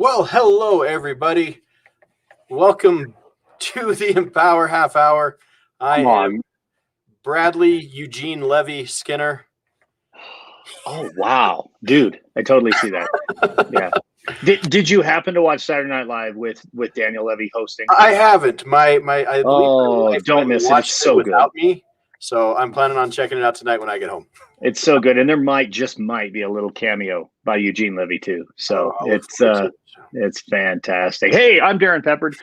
Well, hello, everybody. Welcome to the Empower Half Hour. I am Bradley Eugene Levy Skinner. Oh, wow. Dude, I totally see that. Yeah. Did you happen to watch Saturday Night Live with Daniel Levy hosting? I haven't. I believe don't miss it. It's so good. Me, so I'm planning on checking it out tonight when I get home. It's so good, and there might be a little cameo by Eugene Levy too. So it's fantastic. Hey, I'm Darren Peppard.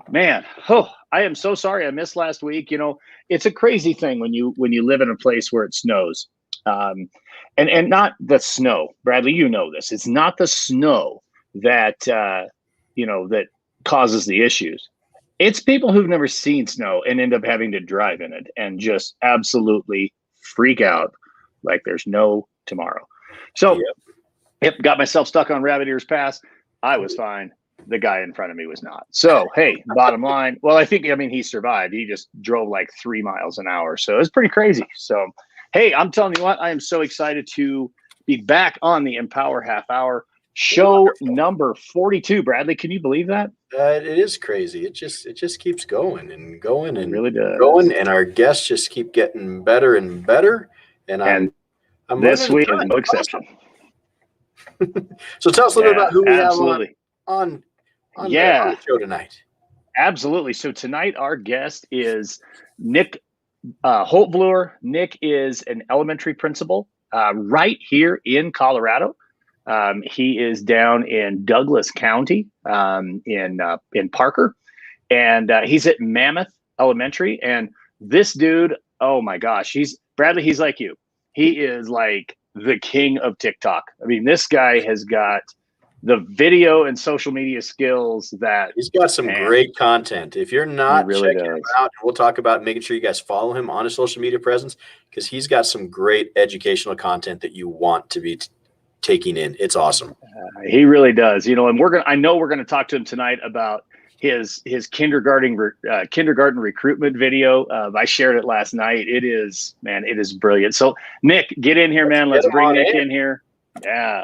Man, I am so sorry I missed last week. You know, it's a crazy thing when you live in a place where it snows. And not the snow, Bradley, you know this. It's not the snow that that causes the issues. It's people who've never seen snow and end up having to drive in it and just absolutely freak out like there's no tomorrow. So, yep, got myself stuck on Rabbit Ears Pass. I was fine. The guy in front of me was not. So, hey, bottom line, well, he survived. He just drove like 3 miles an hour. So it was pretty crazy. So, hey, I'm telling you what, I am so excited to be back on the Empower Half Hour, show number 42. Bradley, can you believe that? It is crazy. It just keeps going and going and really does. Going, and our guests just keep getting better and better. And I'm this week is no exception. So tell us a little bit about who we have on the show tonight. Absolutely. So tonight our guest is Nick Holtvluwer. Nick is an elementary principal right here in Colorado. He is down in Douglas County in Parker, and he's at Mammoth Elementary. And this dude, oh my gosh, he's like you. He is like the king of TikTok. I mean, this guy has got the video and social media skills that he's got some great content. If you're not checking him out, we'll talk about making sure you guys follow him on his social media presence, because he's got some great educational content that you want to be taking in. It's awesome. He really does. You know, and I know we're going to talk to him tonight about his kindergarten recruitment video. I shared it last night. It is brilliant. So Nick, get in here, man. Let's bring Nick in here. Yeah.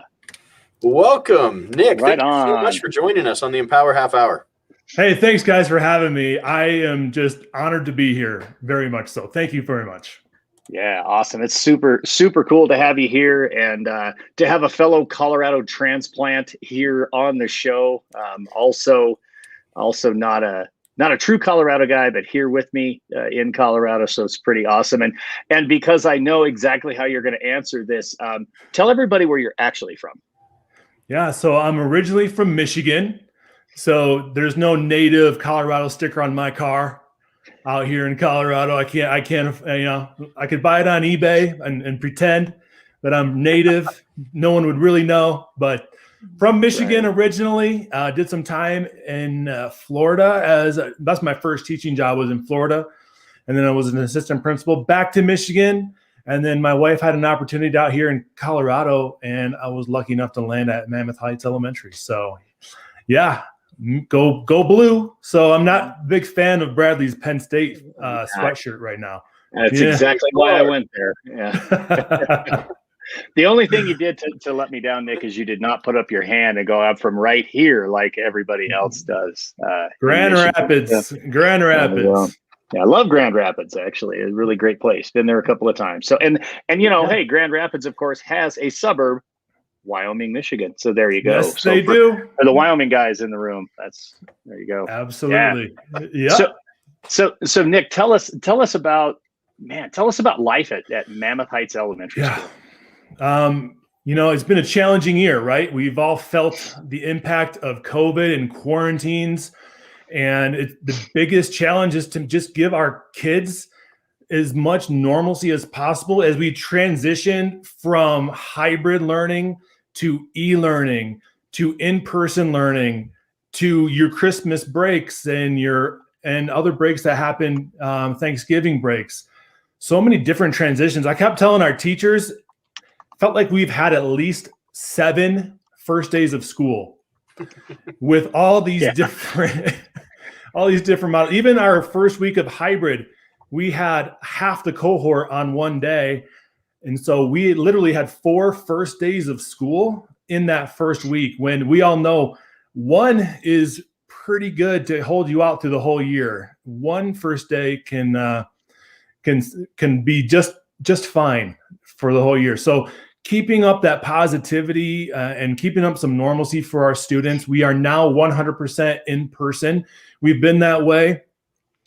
Welcome, Nick. Right Thank you so much for joining us on the Empower Half Hour. Hey, thanks guys for having me. I am just honored to be here. Very much so. Thank you very much. Yeah, awesome. It's super, super cool to have you here and to have a fellow Colorado transplant here on the show. Also not a true Colorado guy, but here with me in Colorado. So it's pretty awesome. And because I know exactly how you're going to answer this, tell everybody where you're actually from. Yeah, so I'm originally from Michigan. So there's no native Colorado sticker on my car out here in Colorado. I can't, I could buy it on eBay and pretend that I'm native. No one would really know, but from Michigan originally, did some time in Florida that's my first teaching job was in Florida. And then I was an assistant principal back to Michigan. And then my wife had an opportunity out here in Colorado, and I was lucky enough to land at Mammoth Heights Elementary. So, yeah, go blue. So I'm not a big fan of Bradley's Penn State sweatshirt right now. That's exactly why I went there. Yeah. The only thing you did to let me down, Nick, is you did not put up your hand and go, I'm from right here like everybody else does. Grand Rapids. Yeah, I love Grand Rapids, actually. It's a really great place. Been there a couple of times. So, hey, Grand Rapids, of course, has a suburb, Wyoming, Michigan. So there you go. Yes, they do. For the Wyoming guys in the room, there you go. Absolutely. Yeah. So Nick, tell us about life at Mammoth Heights Elementary School. It's been a challenging year, right? We've all felt the impact of COVID and quarantines. And the biggest challenge is to just give our kids as much normalcy as possible as we transition from hybrid learning to e-learning to in-person learning to your Christmas breaks and other breaks that happen, Thanksgiving breaks. So many different transitions. I kept telling our teachers, felt like we've had at least 7 first days of school with all these different models. Even our first week of hybrid, we had half the cohort on one day. And so we literally had 4 first days of school in that first week, when we all know one is pretty good to hold you out through the whole year. One first day can be just fine for the whole year. So keeping up that positivity and keeping up some normalcy for our students. We are now 100% in person. We've been that way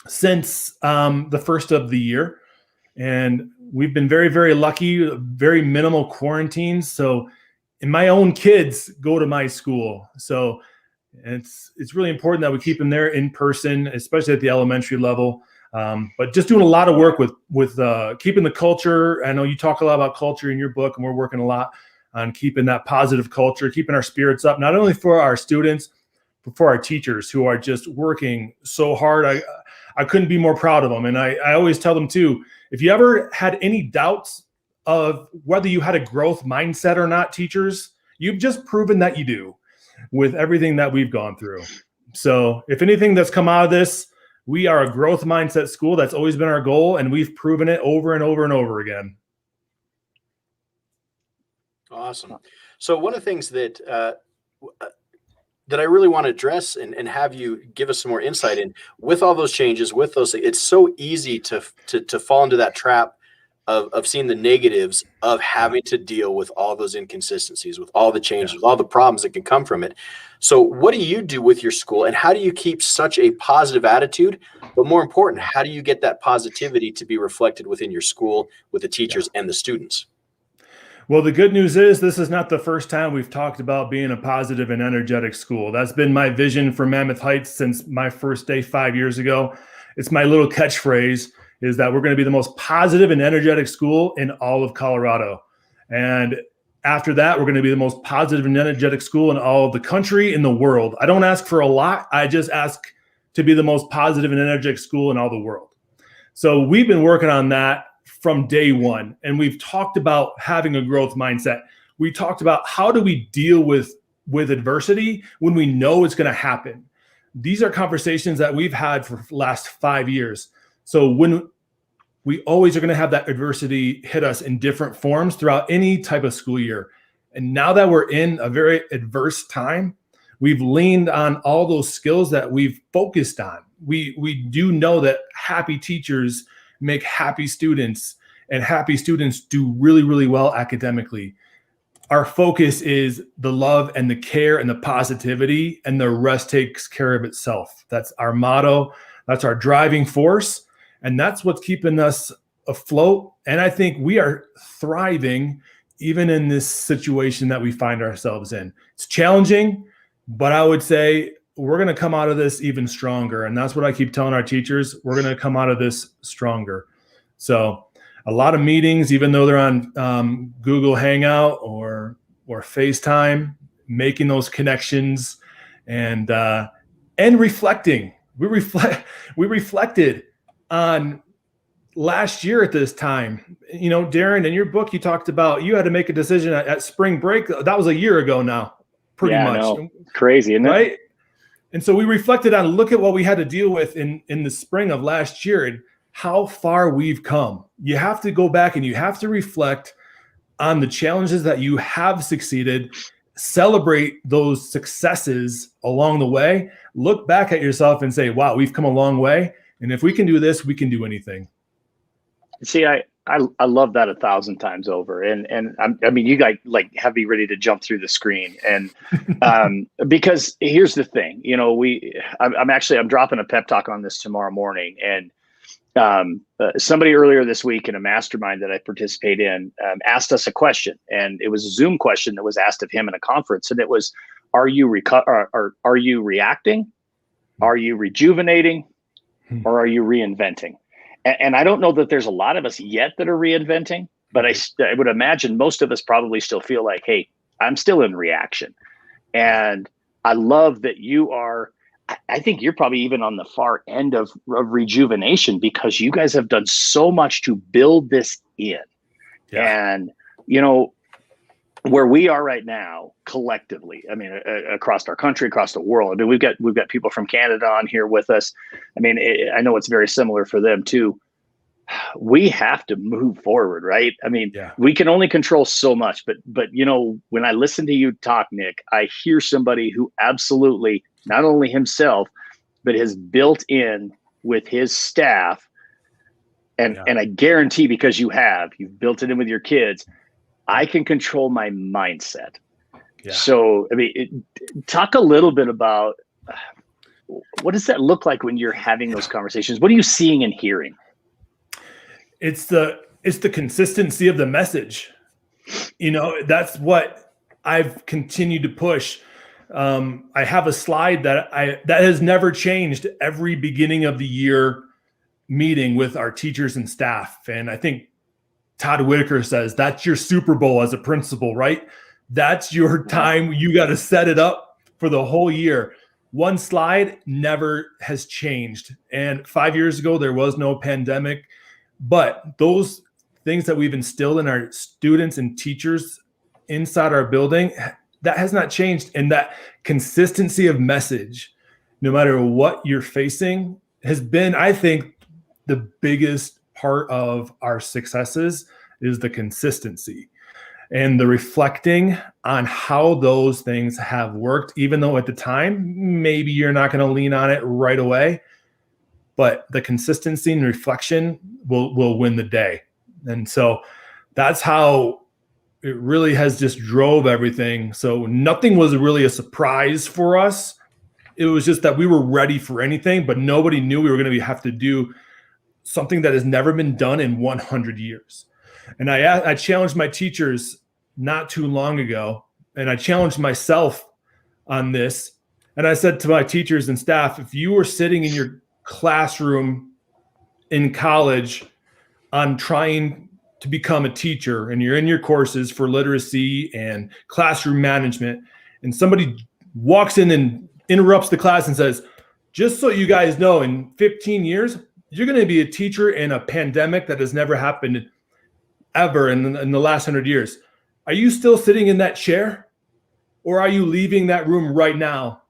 since the first of the year. And we've been very, very lucky, very minimal quarantines. So, and my own kids go to my school. So it's really important that we keep them there in person, especially at the elementary level. But just doing a lot of work with keeping the culture. I know you talk a lot about culture in your book, and we're working a lot on keeping that positive culture, keeping our spirits up, not only for our students, but for our teachers who are just working so hard. I couldn't be more proud of them. And I always tell them too, if you ever had any doubts of whether you had a growth mindset or not, teachers, you've just proven that you do with everything that we've gone through. So if anything that's come out of this, we are a growth mindset school. That's always been our goal, and we've proven it over and over and over again. Awesome. So one of the things that I really want to address and have you give us some more insight in, with all those changes, with those, it's so easy to fall into that trap of seeing the negatives of having to deal with all those inconsistencies, with all the changes, with all the problems that can come from it. So what do you do with your school, and how do you keep such a positive attitude? But more important, how do you get that positivity to be reflected within your school, with the teachers and the students? Well, the good news is this is not the first time we've talked about being a positive and energetic school. That's been my vision for Mammoth Heights since my first day 5 years ago. It's my little catchphrase, is that we're going to be the most positive and energetic school in all of Colorado. And after that, we're going to be the most positive and energetic school in all of the country, in the world. I don't ask for a lot. I just ask to be the most positive and energetic school in all the world. So we've been working on that from day one. And we've talked about having a growth mindset. We talked about how do we deal with adversity when we know it's going to happen. These are conversations that we've had for the last 5 years. So when we always are going to have that adversity hit us in different forms throughout any type of school year. And now that we're in a very adverse time, we've leaned on all those skills that we've focused on. We do know that happy teachers make happy students, and happy students do really, really well academically. Our focus is the love and the care and the positivity, and the rest takes care of itself. That's our motto. That's our driving force. And that's what's keeping us afloat. And I think we are thriving even in this situation that we find ourselves in. It's challenging, but I would say we're going to come out of this even stronger. And that's what I keep telling our teachers. We're going to come out of this stronger. So a lot of meetings, even though they're on Google Hangout or FaceTime, making those connections and reflecting. We reflected on last year at this time. You know, Darren, in your book, you talked about you had to make a decision at spring break. That was a year ago now, pretty much. No. Crazy, isn't it? Right? And so we reflected on, look at what we had to deal with in the spring of last year and how far we've come. You have to go back and you have to reflect on the challenges that you have succeeded, celebrate those successes along the way, look back at yourself and say, wow, we've come a long way. And if we can do this, we can do anything. See, I love that 1,000 times over. And I mean, you guys like have me ready to jump through the screen. And because here's the thing, you know, I'm dropping a pep talk on this tomorrow morning. And somebody earlier this week in a mastermind that I participate in asked us a question, and it was a Zoom question that was asked of him in a conference. And it was, are you reacting? Are you rejuvenating? Or are you reinventing? And I don't know that there's a lot of us yet that are reinventing, but I would imagine most of us probably still feel like, hey, I'm still in reaction. And I love that you are, I think you're probably even on the far end of rejuvenation, because you guys have done so much to build this in. Yeah. And, you know, where we are right now collectively, I mean, across our country, across the world, I mean, we've got people from Canada on here with us. I mean, I know it's very similar for them too. we have to move forward, right? I mean, we can only control so much, but when I listen to you talk, Nick, I hear somebody who absolutely, not only himself, but has built in with his staff. And I guarantee, because you've built it in with your kids, I can control my mindset. Yeah. So, I mean, talk a little bit about what does that look like when you're having those conversations? What are you seeing and hearing? It's the consistency of the message. That's what I've continued to push. I have a slide that has never changed every beginning of the year meeting with our teachers and staff. And I think Todd Whitaker says that's your Super Bowl as a principal, right? That's your time. You got to set it up for the whole year. One slide never has changed. And 5 years ago, there was no pandemic. But those things that we've instilled in our students and teachers inside our building, that has not changed. And that consistency of message, no matter what you're facing, has been, I think, the biggest part of our successes is the consistency and the reflecting on how those things have worked, even though at the time, maybe you're not going to lean on it right away. But the consistency and reflection will win the day. And so that's how it really has just drove everything. So nothing was really a surprise for us. It was just that we were ready for anything, but nobody knew we were going to have to do something that has never been done in 100 years. And I challenged my teachers not too long ago, and I challenged myself on this. And I said to my teachers and staff, if you were sitting in your classroom in college on trying to become a teacher, and you're in your courses for literacy and classroom management, and somebody walks in and interrupts the class and says, just so you guys know, in 15 years, you're going to be a teacher in a pandemic that has never happened ever in the last 100 years. Are you still sitting in that chair, or are you leaving that room right now?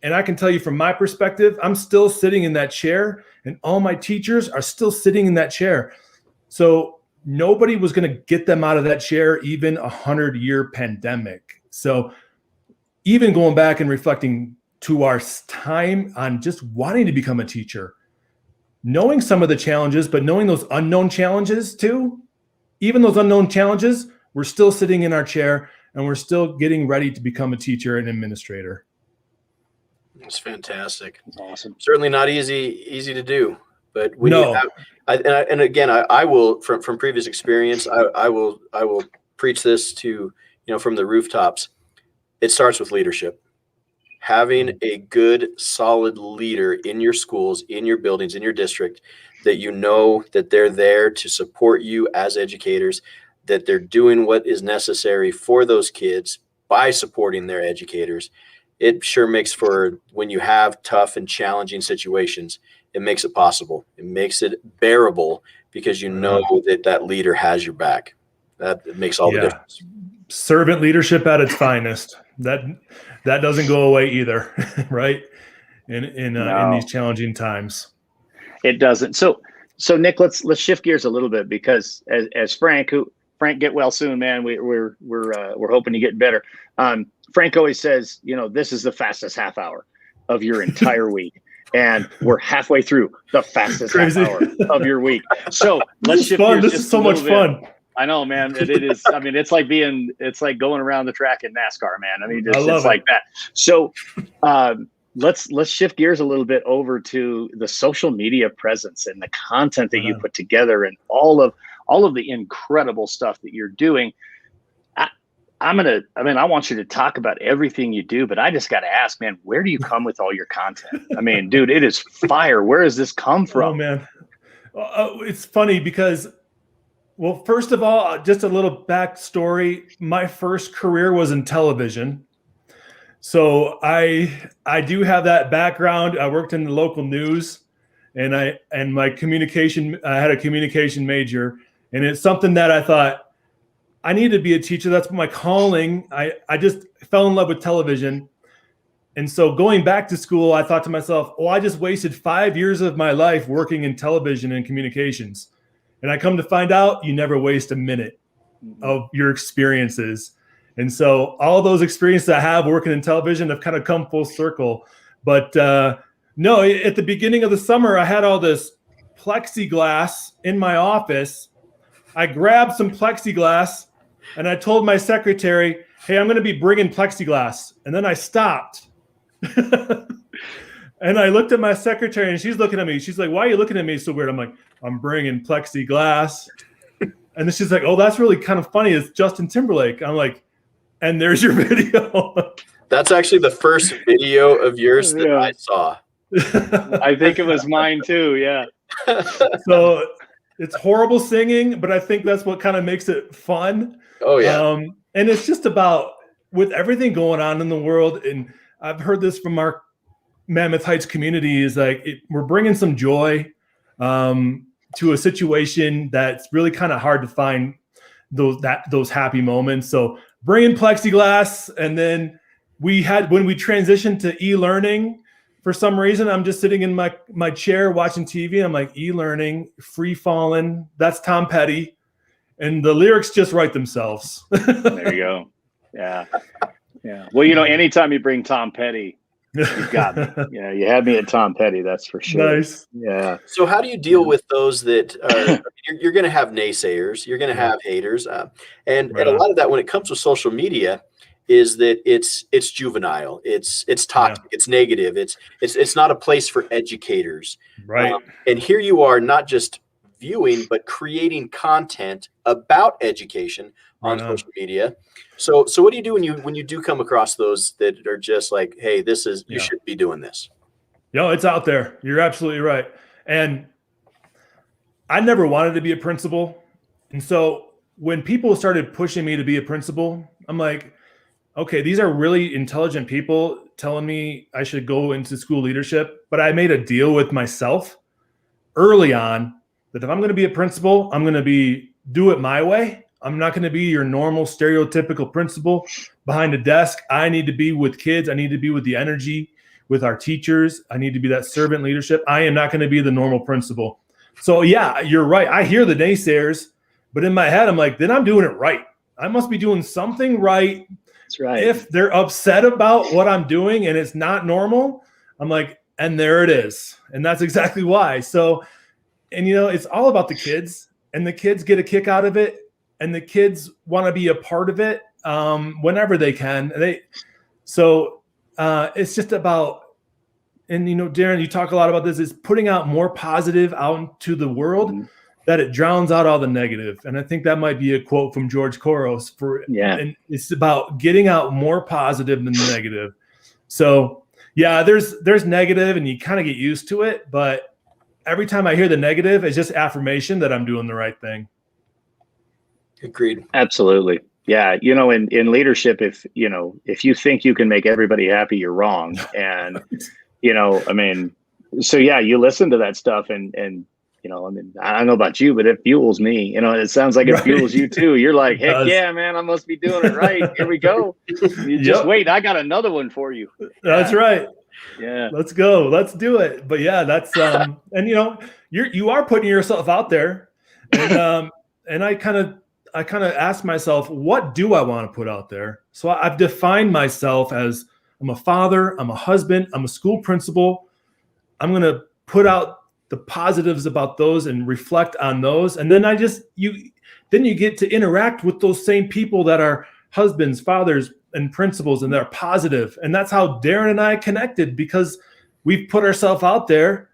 And I can tell you from my perspective, I'm still sitting in that chair, and all my teachers are still sitting in that chair. So nobody was going to get them out of that chair, even 100-year pandemic. So even going back and reflecting to our time on just wanting to become a teacher, knowing some of the challenges, but knowing those unknown challenges too, even those unknown challenges, we're still sitting in our chair and we're still getting ready to become a teacher and administrator. It's fantastic. That's awesome. Certainly not easy to do, but I will from previous experience, I will preach this to, from the rooftops. It starts with leadership. Having a good, solid leader in your schools, in your buildings, in your district, that that they're there to support you as educators, that they're doing what is necessary for those kids by supporting their educators. It sure makes for, when you have tough and challenging situations, it makes it possible. It makes it bearable because that leader has your back. That makes all the difference. Servant leadership at its finest. That doesn't go away either, right? In these challenging times, it doesn't. So Nick, let's shift gears a little bit, because as Frank, get well soon, man. We're hoping to get better. Frank always says, this is the fastest half hour of your entire week, and we're halfway through the fastest half hour of your week. So let's shift gears. This is so much fun. I know, man. It is. I mean, it's like going around the track in NASCAR, man. I mean, it's like that. So let's shift gears a little bit over to the social media presence and the content that you put together, and all of the incredible stuff that you're doing. I want you to talk about everything you do, but I just got to ask, man, where do you come with all your content? I mean, dude, it is fire. Where does this come from? Oh, man. It's funny because, well, first of all, just a little backstory. My first career was in television. So I do have that background. I worked in the local news, and I had a communication major, and it's something that I thought, I need to be a teacher. That's my calling. I just fell in love with television. And so going back to school, I thought to myself, I just wasted 5 years of my life working in television and communications. And I come to find out you never waste a minute of your experiences. And so all those experiences I have working in television have kind of come full circle. But no, at the beginning of the summer, I had all this plexiglass in my office. I grabbed some plexiglass and I told my secretary, hey, I'm going to be bringing plexiglass. And then I stopped. And I looked at my secretary and she's looking at me. She's like, why are you looking at me so weird? I'm like, I'm bringing plexiglass. And then she's like, oh, that's really kind of funny. It's Justin Timberlake. I'm like, and there's your video. That's actually the first video of yours that I saw. I think it was mine too. Yeah. So it's horrible singing, but I think that's what kind of makes it fun. Oh, yeah. And it's just about, with everything going on in the world, and I've heard this from our Mammoth Heights community, is like we're bringing some joy to a situation that's really kind of hard to find those happy moments. So bringing plexiglass, and then when we transitioned to e-learning, for some reason I'm just sitting in my chair watching TV. I'm like, e-learning, free falling. That's Tom Petty, and the lyrics just write themselves. There you go. Yeah. Well, anytime you bring Tom Petty, you've got me. Yeah, you had me at Tom Petty, that's for sure. Nice. Yeah. So how do you deal with those that are, you're going to have naysayers, you're going to have haters, and a lot of that when it comes to social media is that it's juvenile, it's toxic, it's negative, it's not a place for educators. Right. And here you are, not just viewing, but creating content about education on social media. So what do you do when you do come across those that are just like, hey, this is, you should be doing this? It's out there. You're absolutely right. And I never wanted to be a principal. And so when people started pushing me to be a principal, I'm like, okay, these are really intelligent people telling me I should go into school leadership. But I made a deal with myself early on that if I'm going to be a principal, I'm going to do it my way. I'm not going to be your normal stereotypical principal behind a desk. I need to be with kids. I need to be with the energy with our teachers. I need to be that servant leadership. I am not going to be the normal principal. So yeah, you're right. I hear the naysayers, but in my head, I'm like, then I'm doing it right. I must be doing something right. That's right. If they're upset about what I'm doing and it's not normal, I'm like, and there it is. And that's exactly why. So, and it's all about the kids, and the kids get a kick out of it. And the kids want to be a part of it whenever they can. It's just about, and Darren, you talk a lot about this, is putting out more positive out into the world, that it drowns out all the negative. And I think that might be a quote from George Couros. And it's about getting out more positive than negative. So yeah, there's negative, and you kind of get used to it. But every time I hear the negative, it's just affirmation that I'm doing the right thing. Agreed. Absolutely. Yeah. In leadership, if you think you can make everybody happy, you're wrong. And, so yeah, you listen to that stuff and, I don't know about you, but it fuels me. It sounds like it fuels you too. You're like, heck yeah, man, I must be doing it right. Here we go. You just wait. I got another one for you. That's right. Yeah. Let's go. Let's do it. But yeah, that's, and you are putting yourself out there, and I kind of ask myself, what do I want to put out there? So I've defined myself as, I'm a father, I'm a husband, I'm a school principal. I'm going to put out the positives about those and reflect on those. And then you get to interact with those same people that are husbands, fathers, and principals, and they're positive. And that's how Darren and I connected, because we've put ourselves out there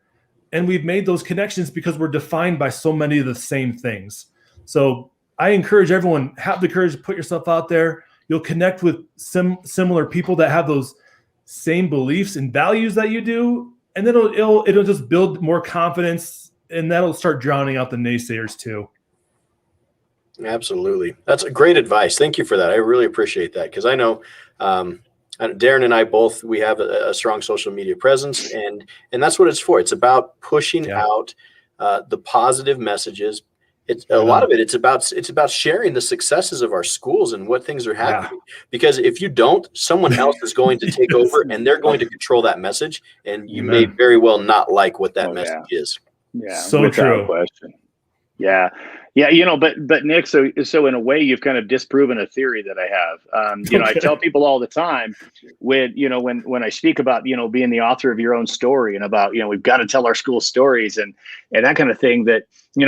and we've made those connections because we're defined by so many of the same things. So I encourage everyone, have the courage to put yourself out there. You'll connect with similar people that have those same beliefs and values that you do. And then it'll just build more confidence, and that'll start drowning out the naysayers too. Absolutely. That's a great advice. Thank you for that. I really appreciate that, because I know Darren and I both, we have a strong social media presence, and that's what it's for. It's about pushing out the positive messages. It's a lot of it. It's about sharing the successes of our schools and what things are happening. Because if you don't, someone else is going to take over, and they're going to control that message, and you may very well not like what that message is. Yeah, so true. Question. Yeah. Yeah. But Nick, so in a way you've kind of disproven a theory that I have. Okay. I tell people all the time when I speak about, being the author of your own story and about, we've got to tell our school stories and that kind of thing that,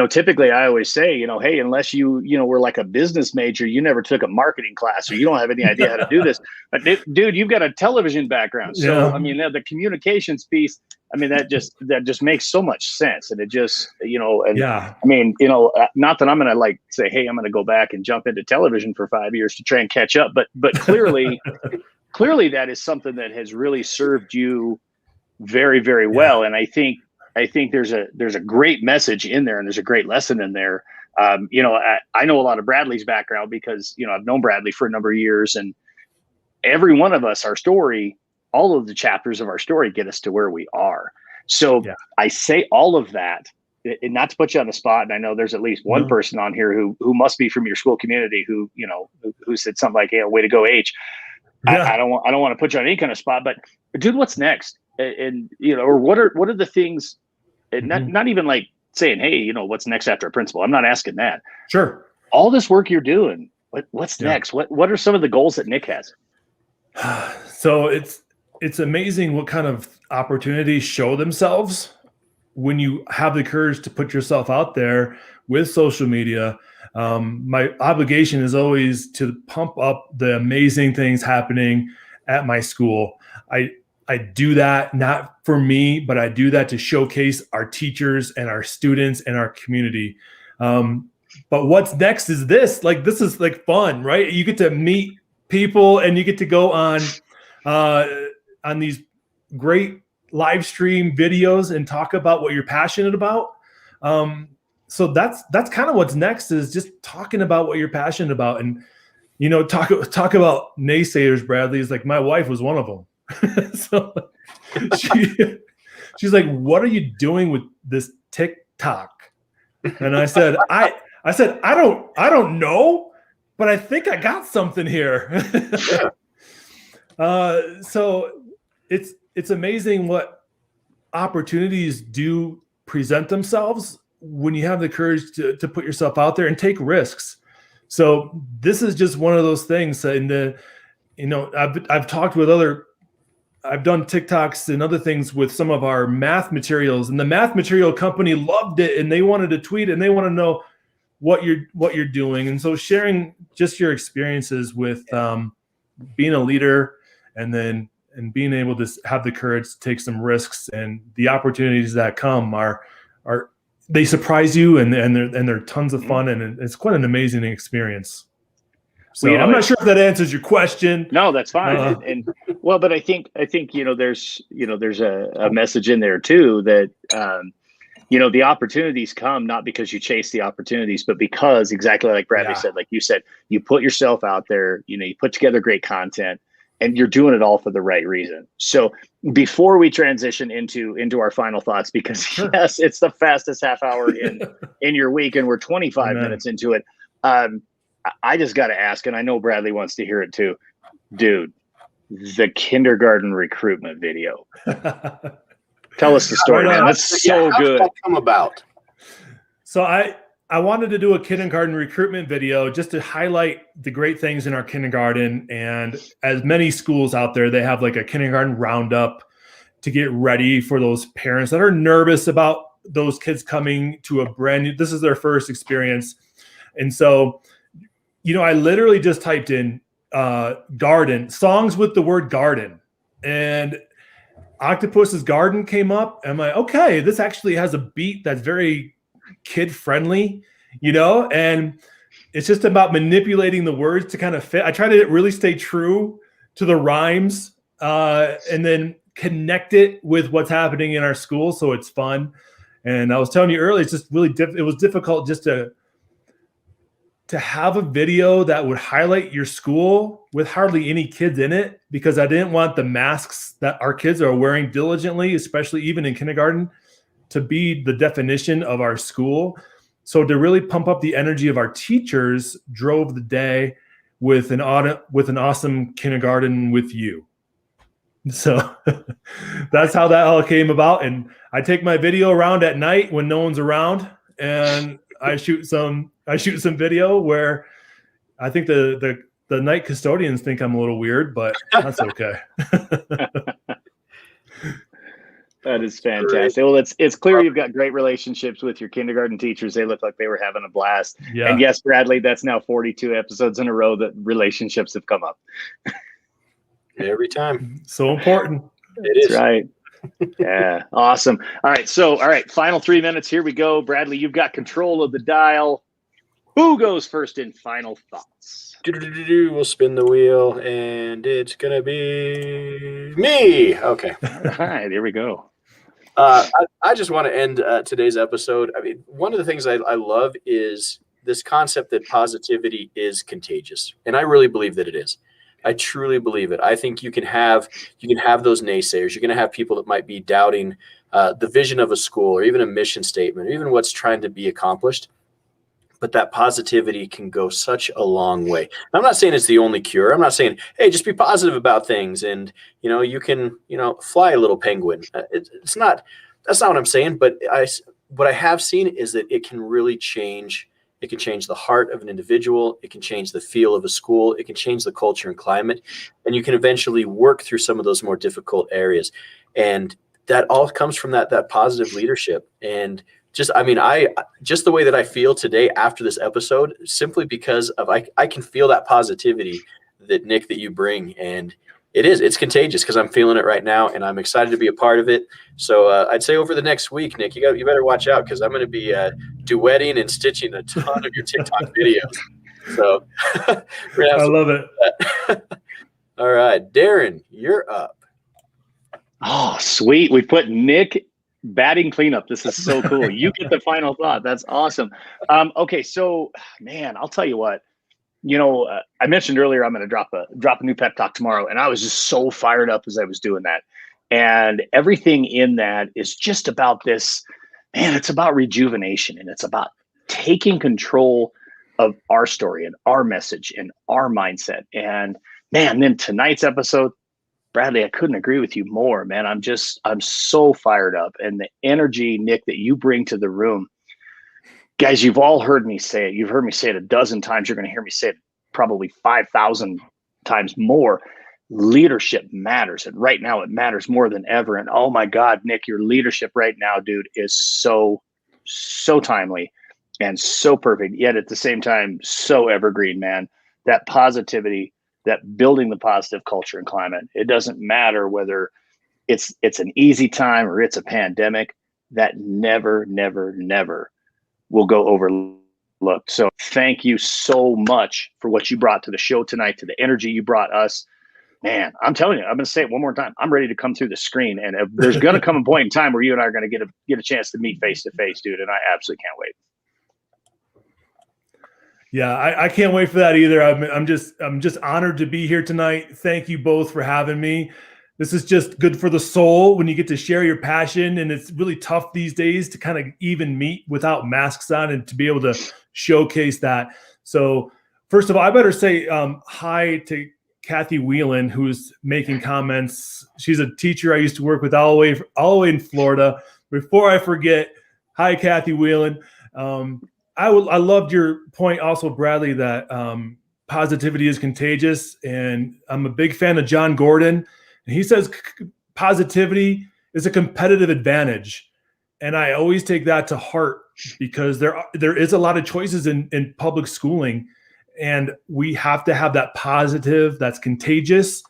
typically I always say, hey, unless you were like a business major, you never took a marketing class or you don't have any idea how to do this. But dude, you've got a television background. So, Yeah. I mean, the communications piece, I mean, that just makes so much sense. And it just, Yeah. I mean, not that I'm going to say, hey, I'm going to go back and jump into television for 5 years to try and catch up. But clearly that is something that has really served you very, very well. Yeah. And I think there's a great message in there and there's a great lesson in there. I know a lot of Bradley's background because, I've known Bradley for a number of years, and every one of us, our story, all of the chapters of our story get us to where we are. So yeah. I say all of that, and not to put you on the spot. And I know there's at least one person on here who must be from your school community who said something like, "Hey, way to go, H." Yeah. I don't want to put you on any kind of spot, but dude, what's next? And or what are the things? Not even like saying, "Hey, what's next after a principal?" I'm not asking that. Sure. All this work you're doing, what's next? What are some of the goals that Nick has? So it's amazing what kind of opportunities show themselves when you have the courage to put yourself out there with social media. My obligation is always to pump up the amazing things happening at my school. I do that not for me, but I do that to showcase our teachers and our students and our community. But what's next is this. This is fun, right? You get to meet people and you get to go on these great live stream videos and talk about what you're passionate about. So that's kind of what's next, is just talking about what you're passionate about. And talk about naysayers, Bradley. Is like my wife was one of them. So she's like, "What are you doing with this TikTok?" And I said, I don't know, but I think I got something here. So it's amazing what opportunities do present themselves when you have the courage to put yourself out there and take risks. So this is just one of those things. And I've talked with I've done TikToks and other things with some of our math materials, and the math material company loved it and they wanted to tweet it and they want to know what you're doing. And so sharing just your experiences with being a leader and being able to have the courage to take some risks, and the opportunities that come are they surprise you, and they're tons of fun, and it's quite an amazing experience. So I'm not sure if that answers your question. No, that's fine. But I think there's a message in there too that the opportunities come not because you chase the opportunities, but because, exactly like Bradley said, like you said, you put yourself out there, you put together great content, and you're doing it all for the right reason. So before we transition into our final thoughts, because yes, it's the fastest half hour in your week, and we're 25 minutes into it. I just got to ask, and I know Bradley wants to hear it too, dude, the kindergarten recruitment video. Tell us the story, man. That's so good. How did that come about? So I wanted to do a kindergarten recruitment video just to highlight the great things in our kindergarten. And as many schools out there, they have like a kindergarten roundup to get ready for those parents that are nervous about those kids coming to this is their first experience. And so, I literally just typed in garden, songs with the word garden, and Octopus's Garden came up. I'm like, okay, this actually has a beat that's very kid friendly, and it's just about manipulating the words to kind of fit. I try to really stay true to the rhymes and then connect it with what's happening in our school, so it's fun. And I was telling you earlier, it's just really it was difficult just to have a video that would highlight your school with hardly any kids in it, because I didn't want the masks that our kids are wearing diligently, especially even in kindergarten, to be the definition of our school. So to really pump up the energy of our teachers, drove the day with an awesome kindergarten with you. So that's how that all came about. And I take my video around at night when no one's around, and I shoot some video where I think the night custodians think I'm a little weird, but that's okay. That is fantastic. Well, it's clear you've got great relationships with your kindergarten teachers. They look like they were having a blast. Yeah. And yes, Bradley, that's now 42 episodes in a row that relationships have come up. Every time. So important. It is. That's right. Yeah. Awesome. All right. Final 3 minutes. Here we go. Bradley, you've got control of the dial. Who goes first in final thoughts? We'll spin the wheel, and it's going to be me. Okay. All right. Here we go. I just want to end today's episode. I mean, one of the things I love is this concept that positivity is contagious, and I really believe that it is. I truly believe it. I think you can have those naysayers. You're going to have people that might be doubting the vision of a school, or even a mission statement, or even what's trying to be accomplished. But that positivity can go such a long way. I'm not saying it's the only cure. I'm not saying, hey, just be positive about things, and you can fly a little penguin. It's not. That's not what I'm saying. But what I have seen is that it can really change. It can change the heart of an individual. It can change the feel of a school. It can change the culture and climate, and you can eventually work through some of those more difficult areas. And that all comes from that positive leadership. And just the way that I feel today after this episode, simply because of I can feel that positivity that Nick, that you bring, and it's contagious, because I'm feeling it right now, and I'm excited to be a part of it. So I'd say over the next week, Nick, you better watch out, because I'm going to be duetting and stitching a ton of your TikTok videos. So I love it. All right, Darren, you're up. Oh, sweet. We put Nick batting cleanup. This is so cool. You get the final thought. That's awesome. Okay, so man, I'll tell you what. I mentioned earlier I'm going to drop a new pep talk tomorrow, and I was just so fired up as I was doing that. And everything in that is just about this, man. It's about rejuvenation, and it's about taking control of our story and our message and our mindset. And man, then tonight's episode, Bradley, I couldn't agree with you more, man. I'm so fired up, and the energy, Nick, that you bring to the room, guys, you've all heard me say it. You've heard me say it a dozen times. You're going to hear me say it probably 5,000 times more. Leadership matters, and right now it matters more than ever. And oh my God, Nick, your leadership right now, dude, is so timely and so perfect, yet at the same time so evergreen, man. That positivity, that building the positive culture and climate. It doesn't matter whether it's an easy time or it's a pandemic. That never will go overlooked. So thank you so much for what you brought to the show tonight, to the energy you brought us. Man, I'm telling you, I'm going to say it one more time. I'm ready to come through the screen, and there's going to come a point in time where you and I are going to get a chance to meet face to face, dude. And I absolutely can't wait. Yeah, I can't wait for that either. I'm just honored to be here tonight. Thank you both for having me. This is just good for the soul when you get to share your passion, and it's really tough these days to kind of even meet without masks on and to be able to showcase that. So first of all, I better say hi to Kathy Whelan, who's making comments. She's a teacher I used to work with all the way in Florida. Before I forget, hi, Kathy Whelan. I loved your point also, Bradley, that positivity is contagious. And I'm a big fan of John Gordon. And he says positivity is a competitive advantage. And I always take that to heart, because there is a lot of choices in public schooling. And we have to have that positive that's contagious.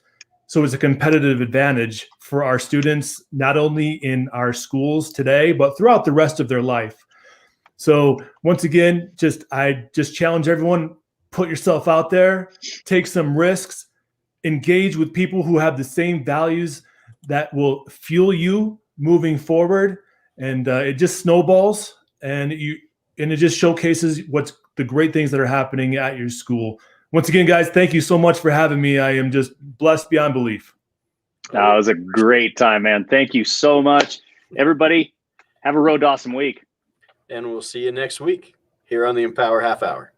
So it's a competitive advantage for our students, not only in our schools today, but throughout the rest of their life. So once again, I just challenge everyone, put yourself out there, take some risks, engage with people who have the same values that will fuel you moving forward. And it just snowballs, and it just showcases what's the great things that are happening at your school. Once again, guys, thank you so much for having me. I am just blessed beyond belief. It was a great time, man. Thank you so much. Everybody, have a real awesome week. And we'll see you next week here on the Empower Half Hour.